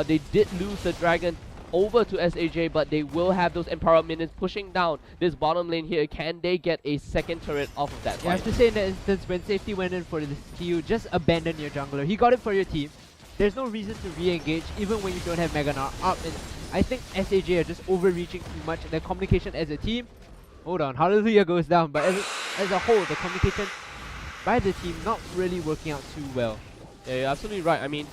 they did lose the dragon over to SAJ, but they will have those Empower minions pushing down this bottom lane here. Can they get a 2nd turret off of that fight? You have to say in that instance, when Safety went in for the steal, just abandon your jungler. He got it for your team. There's no reason to re-engage even when you don't have Mega Gnar up. And I think SAJ are just overreaching too much. Their communication as a team, hold on, Hallelujah goes down, but as a whole, the communication by the team not really working out too well. Yeah, you're absolutely right. I mean,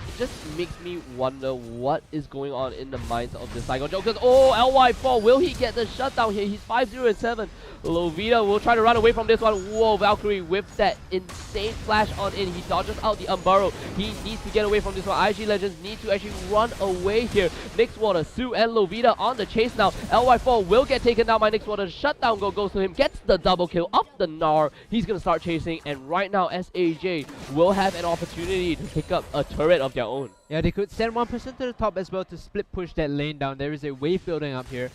it just makes me wonder what is going on in the minds of the Saigon Jokers. Oh, LY4, will he get the shutdown here? He's 5-0 and 7. Lovita will try to run away from this one. Whoa, Valkyrie with that insane flash on in. He dodges out the Unburrow. He needs to get away from this one. IG Legends need to actually run away here. Nixwater, Sue, and Lovita on the chase now. LY4 will get taken down by Nixwater. Shutdown goes to him. Gets the double kill off the Gnar. He's going to start chasing. And right now, SAJ will have an opportunity to pick up a turret of their own. Yeah, they could send one person to the top as well to split push that lane down. There is a wave building up here.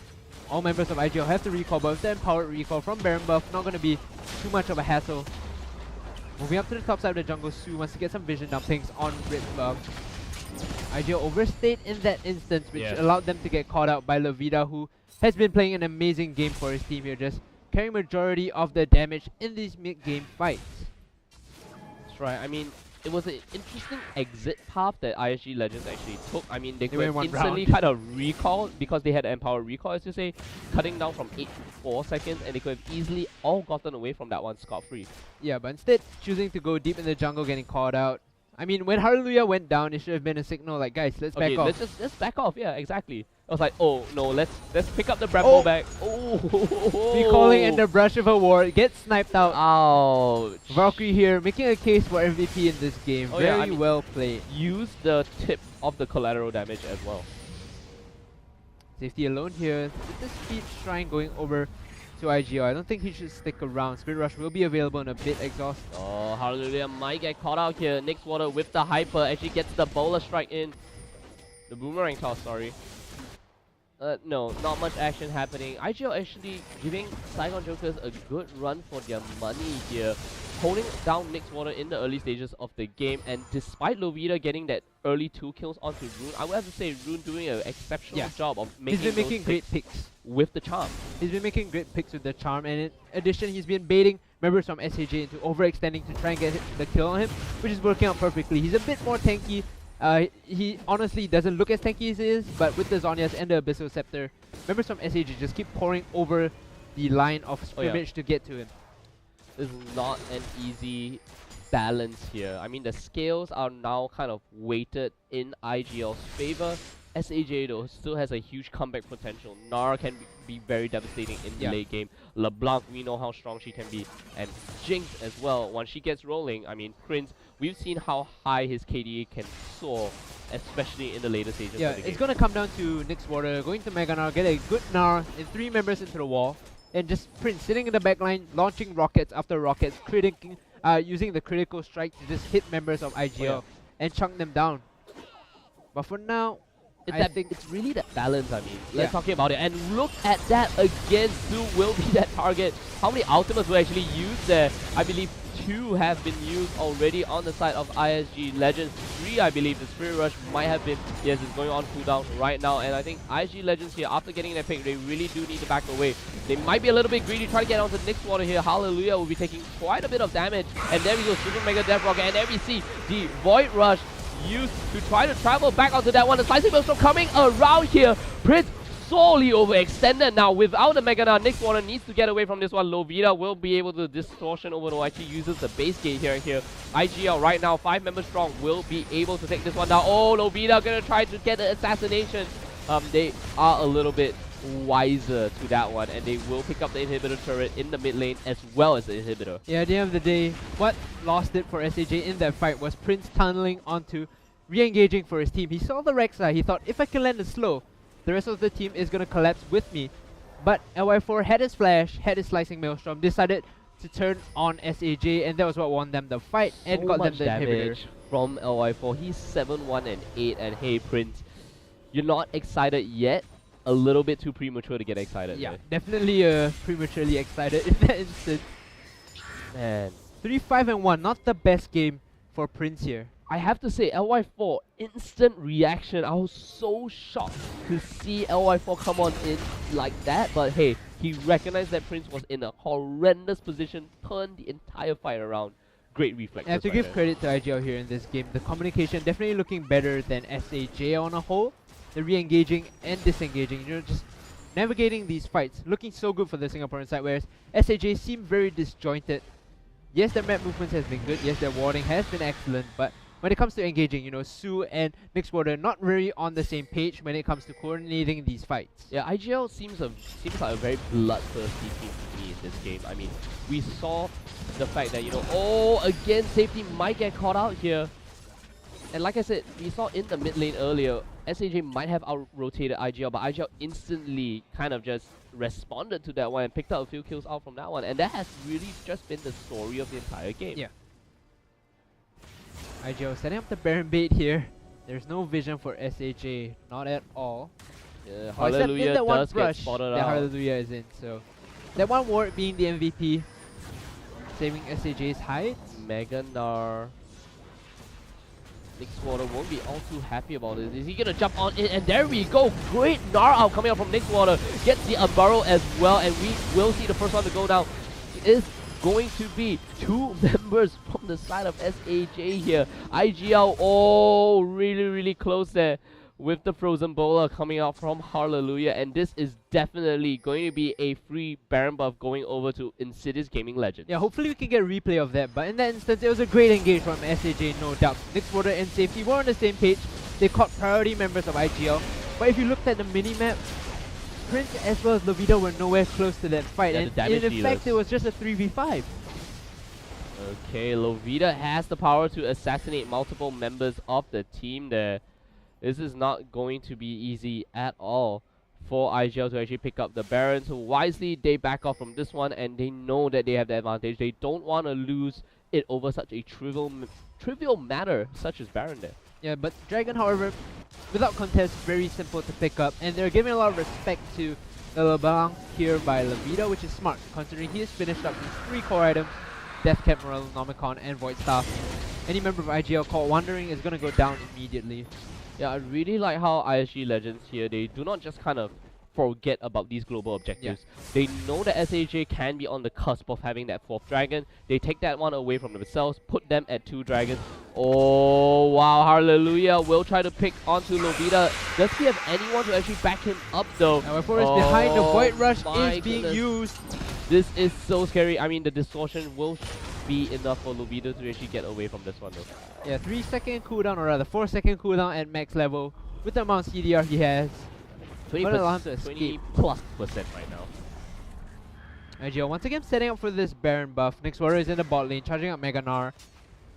All members of IGL have to recall, but with the empowered recall from Baron buff, not going to be too much of a hassle. Moving up to the top side of the jungle, Sue wants to get some vision dumplings on Rit buff. IGL overstayed in that instance, which allowed them to get caught out by Lovita, who has been playing an amazing game for his team here, just carrying majority of the damage in these mid-game fights. That's right. I mean, it was an interesting exit path that ISG Legends actually took. I mean, they could have instantly kind of recalled because they had empowered recall, as you say, cutting down from 8 to 4 seconds, and they could have easily all gotten away from that one scot-free. Yeah, but instead, choosing to go deep in the jungle, getting caught out. I mean, when Hallelujah went down, it should have been a signal like, guys, let's back off. Let's back off. Yeah, exactly. I was like, oh no, let's pick up the Bramble back. Oh, recalling in the brush of a ward, gets sniped out. Ouch. Valkyrie here making a case for MVP in this game. Very well played. Use the tip of the collateral damage as well. Safety alone here. With the speed shrine going over to IGL, I don't think he should stick around. Spirit Rush will be available in a bit. Exhaust. Oh, Hallelujah might get caught out here. Nixwater with the hyper actually gets the bowler strike in. The boomerang toss, sorry. No, not much action happening. IGL actually giving Saigon Jokers a good run for their money here. Holding down Nixwater in the early stages of the game, and despite Lovita getting that early 2 kills onto Rune, I would have to say Rune doing an exceptional job of making great picks with the charm. He's been making great picks with the charm, and in addition, he's been baiting members from SAJ into overextending to try and get the kill on him, which is working out perfectly. He's a bit more tanky. He honestly doesn't look as tanky as he is, but with the Zhonya's and the Abyssal Scepter, members from SAJ just keep pouring over the line of scrimmage to get to him. This is not an easy balance here. I mean, the scales are now kind of weighted in IGL's favor. SAJ though still has a huge comeback potential. Gnar can be very devastating in the late game. LeBlanc, we know how strong she can be. And Jinx as well, once she gets rolling. I mean, Prince, we've seen how high his KDA can soar, especially in the later stages of the game. It's going to come down to Nixwater going to Mega Gnar, get a good Gnar and 3 members into the wall. And just Prince sitting in the backline, launching rockets after rockets, using the critical strike to just hit members of IGL and chunk them down. But for now, I think it's really that balance, I mean. Let's talk about it. And look at that again. Sue will be that target. How many ultimates were actually used there? I believe 2 have been used already on the side of ISG Legends. 3, I believe. The Spirit Rush might have been. Yes, it's going on cooldown right now. And I think ISG Legends here, after getting their pick, they really do need to back away. They might be a little bit greedy, try to get onto Nixwater here. Hallelujah will be taking quite a bit of damage. And there we go, Super Mega Death Rocket. And there we see the Void Rush used to try to travel back onto that one. The Slicing Maelstrom coming around here. Prince sorely overextended now without the Mega Gnar. Nixwater needs to get away from this one. Lovita will be able to distortion over, though actually uses the base gate here. IGL right now, 5 members strong, will be able to take this one down. Oh, Lovita gonna try to get the assassination. They are a little bit wiser to that one, and they will pick up the inhibitor turret in the mid lane as well as the inhibitor. Yeah, at the end of the day, what lost it for SAJ in that fight was Prince tunneling onto re-engaging for his team. He saw the Rek'Sai, he thought, if I can land a slow, the rest of the team is going to collapse with me. But LY4 had his flash, had his Slicing Maelstrom, decided to turn on SAJ, and that was what won them the fight and got them the inhibitor. From LY4, he's 7-1 and 8, and hey Prince, you're not excited yet? A little bit too premature to get excited. Yeah, definitely prematurely excited in that instance. Man. 3-5-1, not the best game for Prince here. I have to say, LY4, instant reaction. I was so shocked to see LY4 come on in like that. But hey, he recognized that Prince was in a horrendous position, turned the entire fight around. Great reflexes. I have to give credit to IGL here in this game. The communication definitely looking better than SAJ on a whole. The re-engaging and disengaging, just navigating these fights, looking so good for the Singaporean side, whereas SAJ seem very disjointed. Yes, their map movements has been good, yes, their warding has been excellent, but when it comes to engaging, you know, Su and Nixwater not very on the same page when it comes to coordinating these fights. Yeah, IGL seems like a very bloodthirsty team to me in this game. I mean, we saw the fact that, you know, oh, again, safety might get caught out here. And like I said, we saw in the mid lane earlier, SAJ might have out-rotated IGL, but IGL instantly kind of just responded to that one and picked up a few kills out from that one. And that has really just been the story of the entire game. Yeah. IGL setting up the Baron bait here. There's no vision for SAJ, not at all. Yeah, Hallelujah does get spotted out. Hallelujah is in, so that one ward being the MVP, saving SAJ's height. Mega Gnar. Nixwater won't be all too happy about this. Is he gonna jump on in? And there we go! Great Gnar out coming out from Nixwater. Gets the Unburrow as well, and we will see the first one to go down. It is going to be 2 members from the side of SAJ here. IGL, oh, really close there with the Frozen Bowler coming out from Hallelujah, and this is definitely going to be a free Baron buff going over to Insidious Gaming Legends. Yeah, hopefully we can get a replay of that, but in that instance, it was a great engage from SAJ, no doubt. Nixwater and Safety were on the same page. They caught priority members of IGL, but if you looked at the minimap, Prince as well as Lovita were nowhere close to that fight, and in fact, it was just a 3v5. Okay, Lovita has the power to assassinate multiple members of the team there. This is not going to be easy at all for IGL to actually pick up the Baron. So wisely, they back off from this one, and they know that they have the advantage. They don't want to lose it over such a trivial matter such as Baron there. Yeah, but Dragon, however, without contest, very simple to pick up, and they're giving a lot of respect to the LeBlanc here by Lovita, which is smart, considering he has finished up his 3 core items, Death Cap, Nomicon, and Void Staff. Any member of IGL caught wandering is going to go down immediately. Yeah, I really like how ISG Legends here, they do not just kind of forget about these global objectives. Yeah. They know that SAJ can be on the cusp of having that 4th dragon. They take that one away from themselves, put them at 2 dragons. Oh, wow, Hallelujah will try to pick onto Lovita. Does he have anyone to actually back him up though? However, is behind, the Void Rush is being used. This is so scary. I mean, the distortion will be enough for Lovita to actually get away from this one though. Yeah, 3-second cooldown, or rather 4-second cooldown at max level with the amount of CDR he has. 20+% right now. IGL once again setting up for this Baron buff. Nixwater is in the bot lane, charging up Mega Gnar.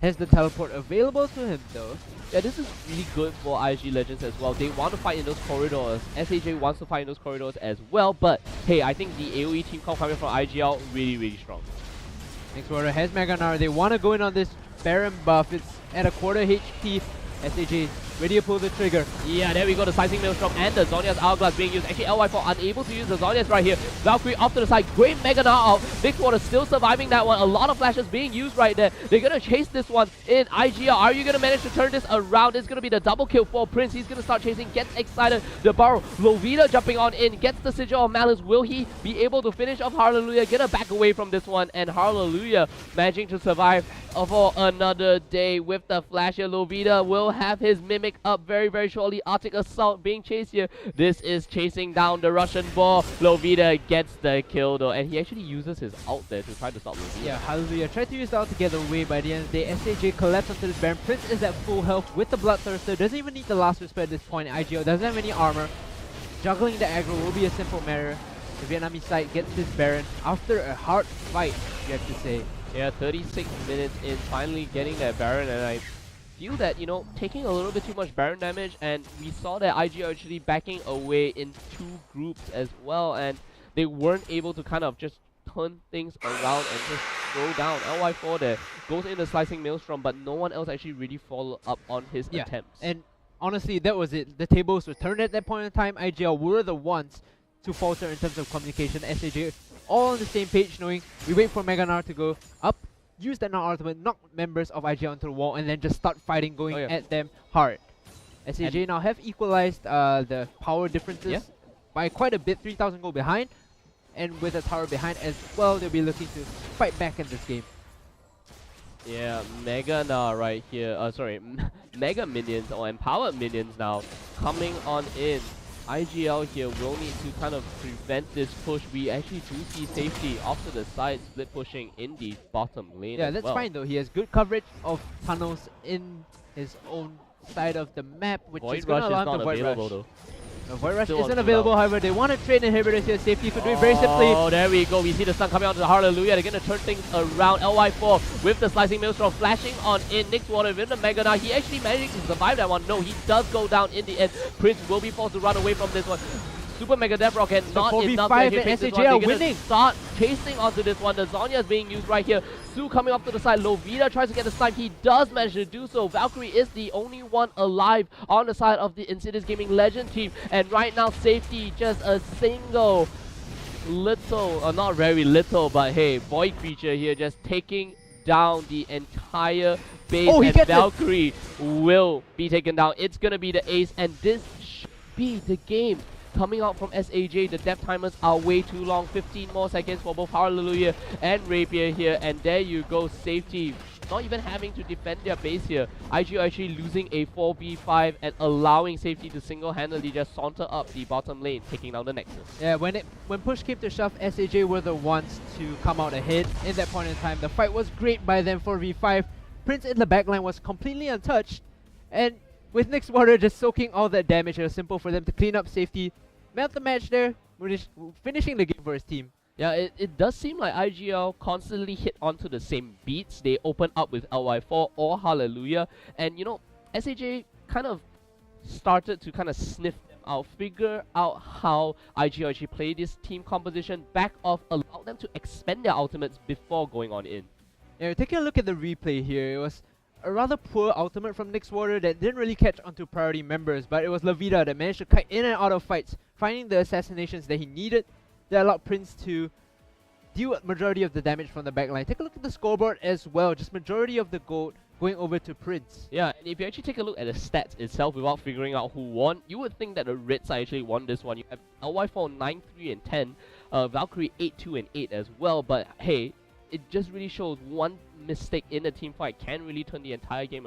Has the teleport available to him though. Yeah, this is really good for IG Legends as well. They want to fight in those corridors. SAJ wants to fight in those corridors as well, but hey, I think the AoE team comp coming from IGL really strong. Nixwater has Mega Gnar. They want to go in on this Baron buff. It's at a quarter HP. SAJ ready to pull the trigger. Yeah, there we go. The Slicing Maelstrom and the Zhonya's Hourglass being used. Actually, LY4 unable to use the Zhonya's right here. Valkyrie off to the side. Great Mega Gnar out. Nixwater still surviving that one. A lot of flashes being used right there. They're going to chase this one in. IGL, are you going to manage to turn this around? It's going to be the double kill for Prince. He's going to start chasing. Gets excited. The Barrow. Lovita jumping on in. Gets the Sigil of Malice. Will he be able to finish off Hallelujah? Gonna back away from this one. And Hallelujah managing to survive for another day with the flash here. Lovita will have his Mimic up very shortly. Arctic Assault being chased here. This is chasing down the Russian ball. Lovita gets the kill though, and he actually uses his ult there to try to stop Lovita. Yeah, Hallelujah tried to use the ult to get away. By the end of the day, SAJ collapsed onto this Baron. Prince is at full health with the Bloodthirster. Doesn't even need the Last Whisper at this point. IGL doesn't have any armor. Juggling the aggro will be a simple matter. The Vietnamese side gets this Baron after a hard fight, you have to say. Yeah, 36 minutes in, finally getting that Baron, and I feel that, you know, taking a little bit too much Baron damage, and we saw that IG are actually backing away in 2 groups as well, and they weren't able to kind of just turn things around and just throw down. LY4 there goes in the Slicing Maelstrom, but no one else actually really followed up on his attempts. And honestly, that was it. The tables were turned at that point in time. IGL were the ones to falter in terms of communication. SAJ all on the same page, knowing we wait for Mega Gnar to go up, use that Gnar ultimate, knock members of IGL onto the wall, and then just start fighting, going at them hard. SAJ now have equalized the power differences by quite a bit, 3,000 gold behind, and with a tower behind as well, they'll be looking to fight back in this game. Yeah, Mega Gnar right here, Mega Minions or Empowered Minions now coming on in. IGL here will need to kind of prevent this push. We actually do see Safety off to the side, split pushing in the bottom lane. Yeah, that's fine though. He has good coverage of tunnels in his own side of the map, which Void is going to Rush allow is him to not Void Rush. available though. Void Rush Still on isn't cooldown. available, however, they want to trade inhibitors here. Safety could do it very simply. Oh, there we go. We see the stun coming onto the Hallelujah. They're going to turn things around. LY4 with the Slicing Maelstrom flashing on in. Nixwater with the Mega now. He actually managed to survive that one. No, he does go down in the end. Prince will be forced to run away from this one. Super Mega Death Rocket, not enough to actually fix this one. SAJ are They're winning. Start chasing onto this one. The Zonya is being used right here. Su coming up to the side. Lovita tries to get the snipe. He does manage to do so. Valkyrie is the only one alive on the side of the Insidious Gaming Legend team. And right now, Safety just a single little, or not very little, but hey, Void Creature here just taking down the entire base. Oh, he and gets Valkyrie will be taken down. It's going to be the ace, and this should be the game. Coming out from SAJ, the death timers are way too long. 15 more seconds for both Hallelujah and Rapier here. And there you go, Safety. Not even having to defend their base here. IGL actually losing a 4v5 and allowing Safety to single-handedly just saunter up the bottom lane, taking down the Nexus. Yeah, when push came to shove, SAJ were the ones to come out ahead in that point in time. The fight was great by them, 4v5. Prince in the backline was completely untouched. And with Nixwater just soaking all that damage, it was simple for them to clean up Safety, melt the match there, finishing the game for his team. Yeah, it does seem like IGL constantly hit onto the same beats. They open up with LY4 or Hallelujah. And you know, SAJ kind of started to kind of sniff them out, figure out how IGL actually play this team composition, back off, allow them to expend their ultimates before going on in. Yeah, taking a look at the replay here, it was a rather poor ultimate from Nixwater that didn't really catch onto priority members, but it was Lovita that managed to cut in and out of fights, finding the assassinations that he needed that allowed Prince to deal with majority of the damage from the backline. Take a look at the scoreboard as well, just majority of the gold going over to Prince. Yeah, and if you actually take a look at the stats itself without figuring out who won, you would think that the Reds actually won this one. You have LY4 9, 3, and 10, Valkyrie 8, 2, and 8 as well, but hey, it just really shows one mistake in a team fight can really turn the entire game around.